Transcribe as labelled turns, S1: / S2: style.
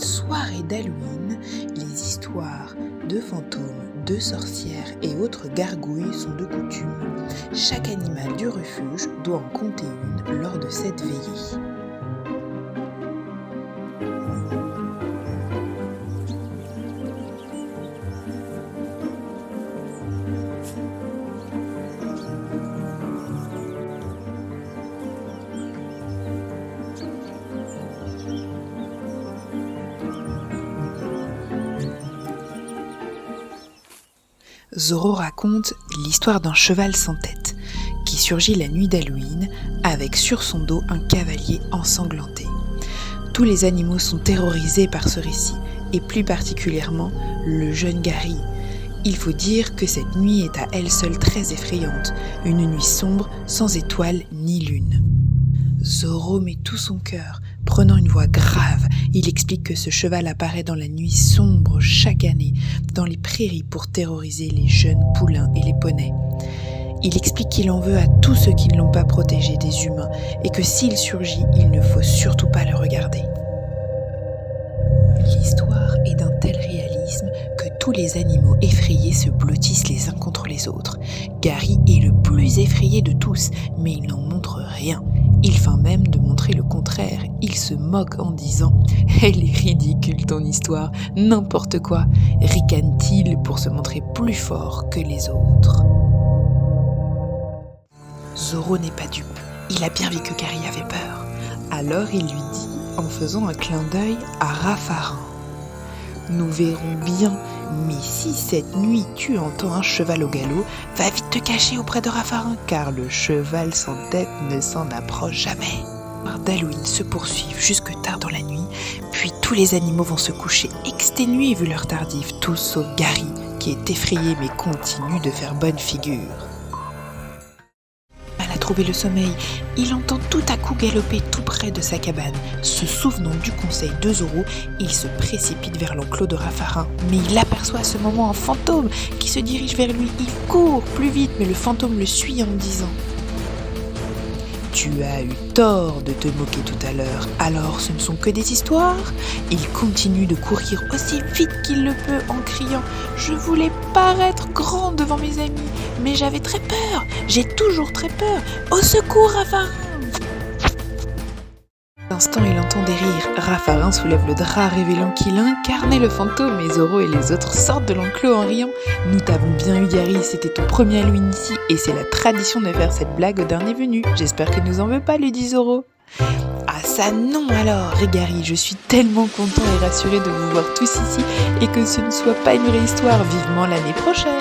S1: cette soirée d'Halloween, les histoires de fantômes, de sorcières et autres gargouilles sont de coutume. Chaque animal du refuge doit en compter une lors de cette veillée. Zorro raconte l'histoire d'un cheval sans tête qui surgit la nuit d'Halloween avec sur son dos un cavalier ensanglanté. Tous les animaux sont terrorisés par ce récit et plus particulièrement le jeune Gary. Il faut dire que cette nuit est à elle seule très effrayante, une nuit sombre sans étoiles ni lune. Zorro met tout son cœur. Prenant une voix grave, il explique que ce cheval apparaît dans la nuit sombre chaque année dans les prairies pour terroriser les jeunes poulains et les poneys. Il explique qu'il en veut à tous ceux qui ne l'ont pas protégé des humains et que s'il surgit, il ne faut surtout pas le regarder. L'histoire est d'un tel réalisme que tous les animaux effrayés se blottissent les uns contre les autres. Gary est le plus effrayé de tous, mais il n'en montre rien. Il feint même de montrer le contraire. Il se moque en disant « Elle est ridicule ton histoire, n'importe quoi », ricane-t-il pour se montrer plus fort que les autres. Zorro n'est pas dupe. Il a bien vu que Gary avait peur. Alors il lui dit, en faisant un clin d'œil à Raffarin: « Nous verrons bien, mais si cette nuit tu entends un cheval au galop, va vite te cacher auprès de Raffarin, car le cheval sans tête ne s'en approche jamais. » Les soirs d'Halloween se poursuivent jusque tard dans la nuit, puis tous les animaux vont se coucher exténués vu l'heure tardive, tous sauf Gary, qui est effrayé mais continue de faire bonne figure. À trouver le sommeil, il entend tout à coup galoper tout près de sa cabane. Se souvenant du conseil de Zorro, il se précipite vers l'enclos de Raffarin. Mais il aperçoit à ce moment un fantôme qui se dirige vers lui. Il court plus vite, mais le fantôme le suit en disant: « Tu as eu tort de te moquer tout à l'heure, alors ce ne sont que des histoires ?» Il continue de courir aussi vite qu'il le peut en criant: « Je voulais paraître grand devant mes amis, mais j'avais très peur, j'ai toujours très peur. Au secours, Raffarin !» À l'instant, il entend des rires. Raffarin soulève le drap révélant qu'il incarnait le fantôme et Zorro et les autres sortent de l'enclos en riant. « Nous t'avons bien eu, Gary, c'était ton premier Halloween ici et c'est la tradition de faire cette blague au dernier venu. J'espère que tu nous en veux pas, lui dit Zorro. « Ah ça non alors, Gary, je suis tellement content et rassuré de vous voir tous ici et que ce ne soit pas une vraie histoire. Vivement l'année prochaine !»